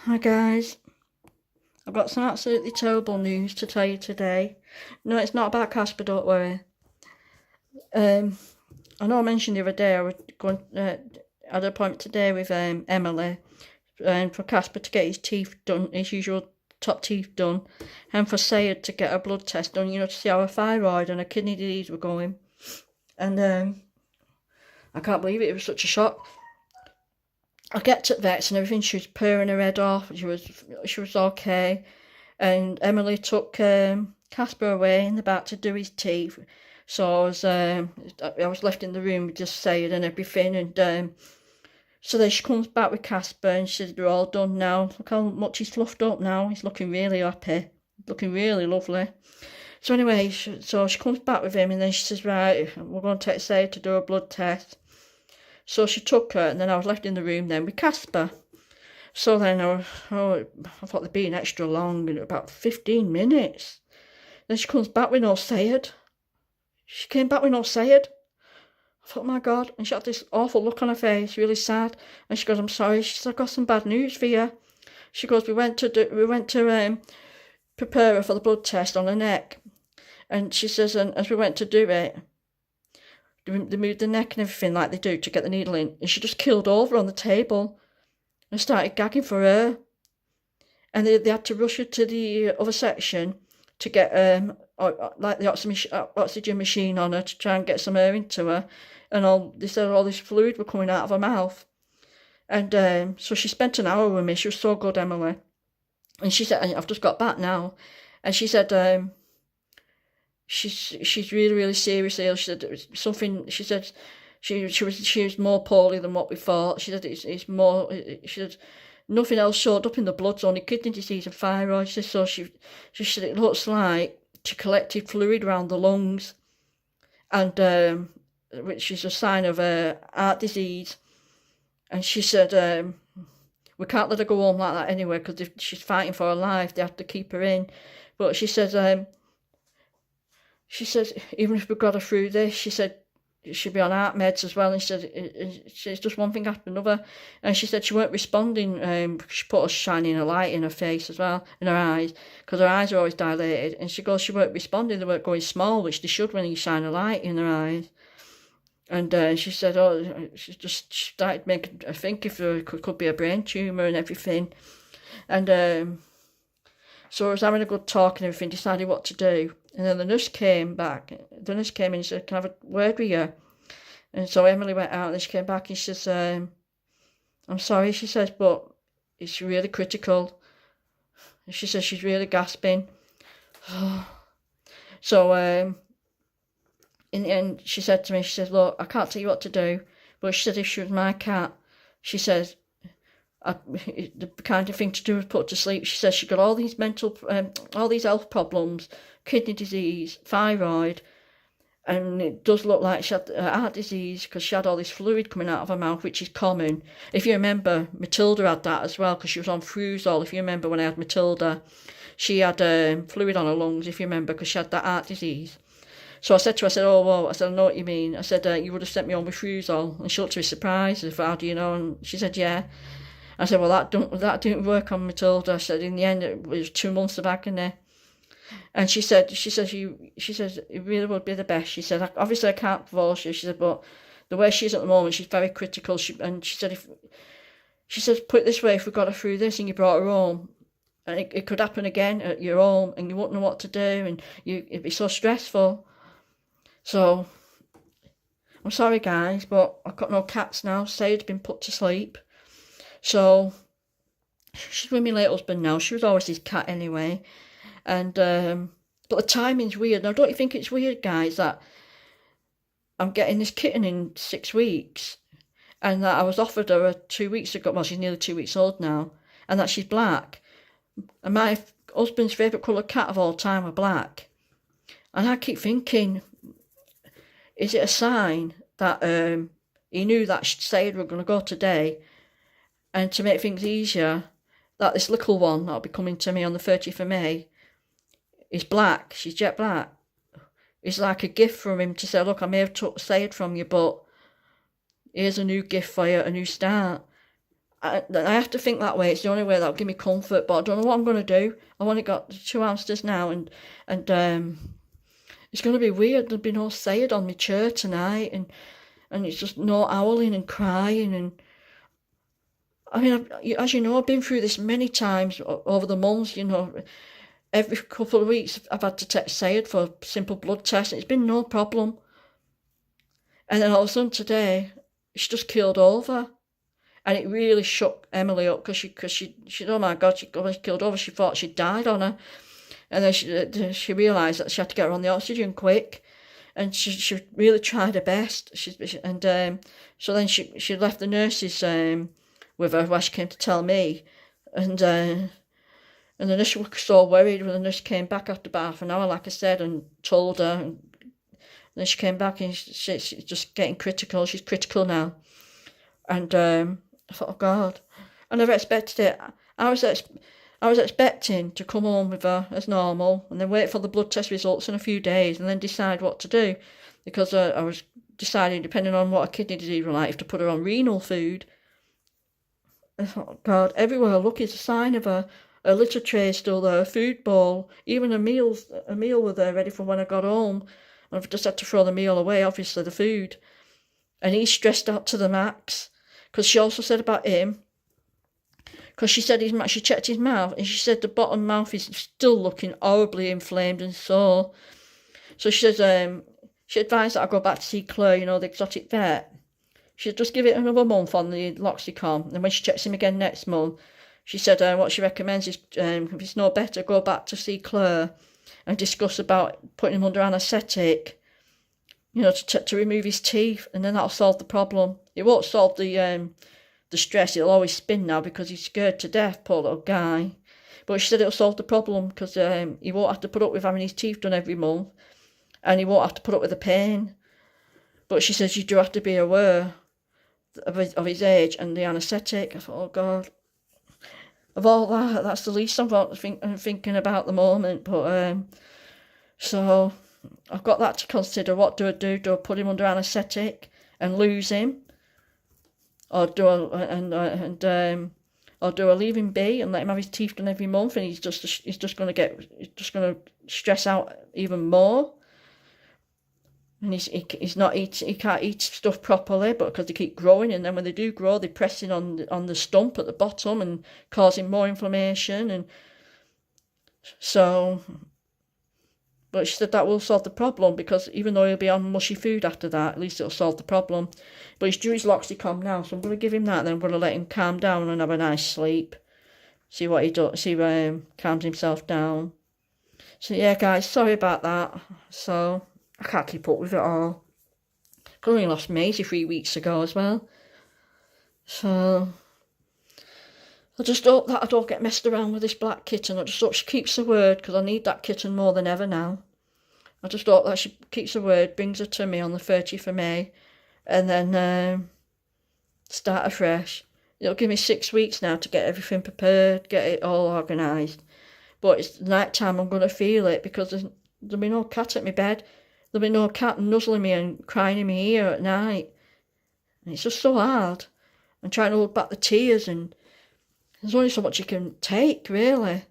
Hi guys, I've got some absolutely terrible news to tell you today. No, it's not about Casper, don't worry. Um, I know I mentioned the other day I was going had an appointment today with Emily for Casper to get his teeth done, his usual top teeth done, and for Sayward to get a blood test done, to see how her thyroid and her kidney disease were going. And I can't believe it, it was such a shock. I get to the vets and everything, she was purring her head off, she was okay. And Emily took Casper away in the back to do his teeth. So I was left in the room with just saying and everything. And so then she comes back with Casper and she said, they're all done now. Look how much he's fluffed up now. He's looking really happy, looking really lovely. So anyway, so she comes back with him and then she says, right, we're going to take Sarah to do a blood test. So she took her and then I was left in the room then with Casper. So then I thought they'd been extra long, about 15 minutes. Then she comes back with no Sayed. She came back with no Sayed. I thought, my God. And she had this awful look on her face, really sad. And she goes, I'm sorry. She said, I've got some bad news for you. She goes, we went to prepare her for the blood test on her neck. And she says, and as we went to do it, they moved the neck and everything like they do to get the needle in. And she just killed over on the table and started gagging for her. And they had to rush her to the other section to get like the oxygen machine on her to try and get some air into her. And they said all this fluid were coming out of her mouth. And so she spent an hour with me. She was so good, Emily. And she said, I've just got back now. And she said, she's really, really seriously ill. She said it was something. She said she was more poorly than what we thought. She said it's more. She said nothing else showed up in the blood, only kidney disease and thyroid. She said, so she said it looks like she collected fluid around the lungs, and which is a sign of heart disease. And she said we can't let her go home like that anyway because if she's fighting for her life, they have to keep her in. But she says. She said, even if we got her through this, she said she'd be on heart meds as well. And she said, it's just one thing after another. And she said she weren't responding. She put a shining a light in her face as well, in her eyes, because her eyes are always dilated. And she goes, she weren't responding. They weren't going small, which they should when you shine a light in her eyes. And she said, she started making her think if there could be a brain tumour and everything. And so I was having a good talk and everything, decided what to do. And then the nurse came back. The nurse came in and said, can I have a word with you? And so Emily went out and she came back and she says, I'm sorry, she says, but it's really critical. And she says she's really gasping. So in the end, she said to me, she says, look, I can't tell you what to do. But she said if she was my cat, she says, the kind of thing to do is put to sleep. She says she got all these all these health problems, kidney disease, thyroid, and it does look like she had heart disease because she had all this fluid coming out of her mouth, which is common. If you remember, Matilda had that as well because she was on Fruzol. If you remember when I had Matilda, she had fluid on her lungs, if you remember, because she had that heart disease. So I said to her, I said, oh, well, I said, I know what you mean. I said, you would have sent me on with Fruzol. And she looked to be surprised. I said, how do you know? And she said, yeah. I said, well, that didn't work on Matilda. I said, in the end, it was 2 months of agony. And she said, it really would be the best. She said, obviously I can't divorce you. She said, but the way she is at the moment, she's very critical. She said, put it this way, if we got her through this and you brought her home, and it could happen again at your home, and you wouldn't know what to do, and it'd be so stressful. So, I'm sorry, guys, but I've got no cats now. Sayed's been put to sleep. So, she's with my late husband now. She was always his cat anyway. And but the timing's weird. Now, don't you think it's weird, guys, that I'm getting this kitten in 6 weeks, and that I was offered her 2 weeks ago. Well, she's nearly 2 weeks old now, and that she's black. And my husband's favourite colour cat of all time are black. And I keep thinking, is it a sign that he knew that Sayward were going to go today, and to make things easier, that this little one that'll be coming to me on the 30th of May is black. She's jet black. It's like a gift from him to say, look, I may have took Sayward from you, but here's a new gift for you, a new start. I have to think that way. It's the only way that'll give me comfort. But I don't know what I'm going to do. I've only got 2 hamsters now, and it's going to be weird. There'll be no Sayward on my chair tonight, and it's just no howling and crying. And I mean, as you know, I've been through this many times over the months. You know, every couple of weeks I've had to take Sayward for a simple blood test, and it's been no problem. And then all of a sudden today, she just keeled over. And it really shook Emily up because she oh my God, she keeled over. She thought she'd died on her. And then she realised that she had to get her on the oxygen quick. And she really tried her best. So then she left the nurses with her while she came to tell me. And the nurse was so worried when the nurse came back after about half an hour, like I said, and told her. And then she came back and she's just getting critical. She's critical now. And I thought, oh God, I never expected it. I was expecting to come home with her as normal and then wait for the blood test results in a few days and then decide what to do. Because I was deciding, depending on what her kidney disease was like, to put her on renal food. I thought, oh God, everywhere I look is a sign of her. Her litter tray is still there, a food bowl, even a meal was there ready for when I got home. And I've just had to throw the meal away, obviously, the food. And he's stressed out to the max. Because she also said about him, because she checked his mouth, and she said the bottom mouth is still looking horribly inflamed and sore. So she says, she advised that I go back to see Claire, you know, the exotic vet. She said, just give it another month on the Loxicon, and when she checks him again next month, she said what she recommends is, if it's no better, go back to see Claire and discuss about putting him under anaesthetic, you know, to remove his teeth, and then that'll solve the problem. It won't solve the stress. It'll always spin now because he's scared to death, poor little guy. But she said it'll solve the problem because he won't have to put up with having his teeth done every month, and he won't have to put up with the pain. But she says you do have to be aware of his age and the anaesthetic. I thought, oh God, of all that, that's the least I'm thinking about the moment. But so I've got that to consider. What do I do? Do I put him under anaesthetic and lose him, or do I leave him be and let him have his teeth done every month, and he's just going to stress out even more, and he can't eat stuff properly, but because they keep growing, and then when they do grow, they're pressing on the stump at the bottom and causing more inflammation, and so. But she said that will solve the problem because even though he'll be on mushy food after that, at least it'll solve the problem. But he's due his Loxicon now, so I'm going to give him that, then I'm going to let him calm down and have a nice sleep. See what he does, calms himself down. So yeah, guys, sorry about that. So I can't keep up with it all. I only lost Maisie 3 weeks ago as well. So I just hope that I don't get messed around with this black kitten. I just hope she keeps her word, because I need that kitten more than ever now. I just hope that she keeps her word, brings her to me on the 30th of May, and then start afresh. It'll give me 6 weeks now to get everything prepared, get it all organised. But it's night time, I'm going to feel it, because there'll be no cat at my bed. There'll be no cat nuzzling me and crying in my ear at night. And it's just so hard. I'm trying to hold back the tears, and there's only so much you can take, really.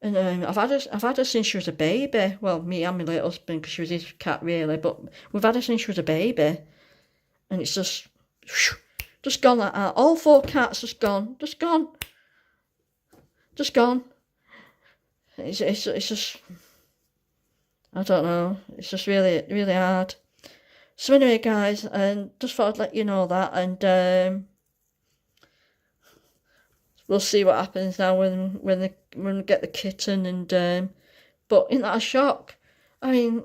And I've had her since she was a baby. Well, me and my late husband, because she was his cat, really. But we've had her since she was a baby. And it's just gone like that. All 4 cats just gone. Just gone. Just gone. It's just, I don't know. It's just really, really hard. So anyway, guys, and just thought I'd let you know that. And we'll see what happens now when we get the kitten. And but isn't that a shock? I mean,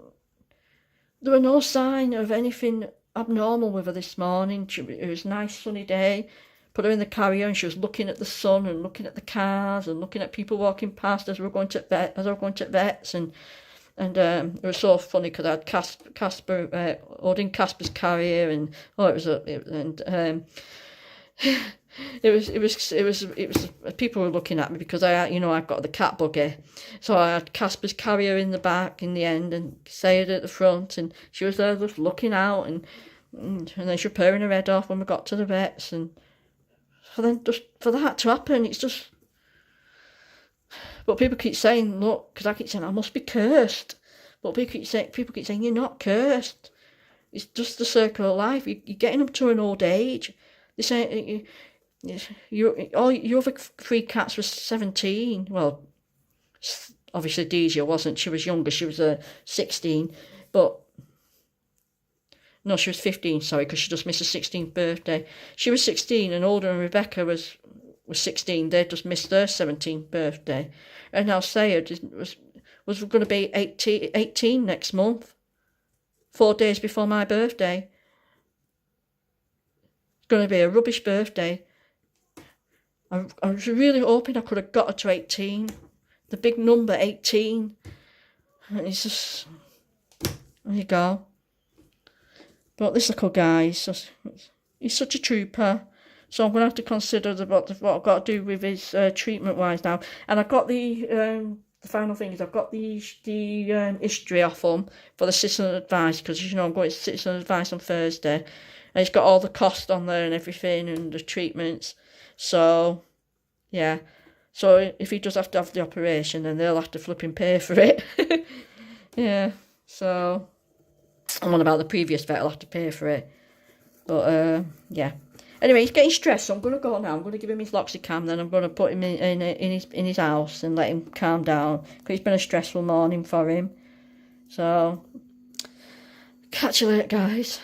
there were no sign of anything abnormal with her this morning. It was a nice sunny day. Put her in the carrier, and she was looking at the sun and looking at the cars and looking at people walking past as we were going to vets. And it was so funny because I had Casper, holding Casper's carrier, and it was people were looking at me because I've got the cat buggy, so I had Casper's carrier in the back in the end and Sayward at the front, and she was there just looking out, and then she was purring her head off when we got to the vets, and just for that to happen, it's just. But people keep saying, look, because I keep saying I must be cursed. But people keep saying you're not cursed. It's just the circle of life. You're getting up to an old age. They say all your other 3 cats were 17. Well, obviously Deja wasn't. She was younger. She was 16. But no, she was 15. Sorry, because she just missed her 16th birthday. She was 16, and older, and Rebecca was 16. They just missed their 17th birthday, and now Sayward was going to be 18 next month, 4 days before my birthday. It's going to be a rubbish birthday. I was really hoping I could have got her to 18, the big number 18. And it's just, there you go. But this little guy, he's such a trooper. So I'm going to have to consider what I've got to do with his treatment-wise now. And I've got the final thing is I've got the history off him for the citizen advice, because you know I'm going to citizen advice on Thursday, and it's got all the cost on there and everything and the treatments. So yeah, so if he does have to have the operation, then they'll have to flipping pay for it. Yeah, so I'm on about the previous vet. I'll have to pay for it, but yeah. Anyway, he's getting stressed, so I'm going to go now. I'm going to give him his Loxicam, then I'm going to put him in his house and let him calm down, because it's been a stressful morning for him. So, catch you later, guys.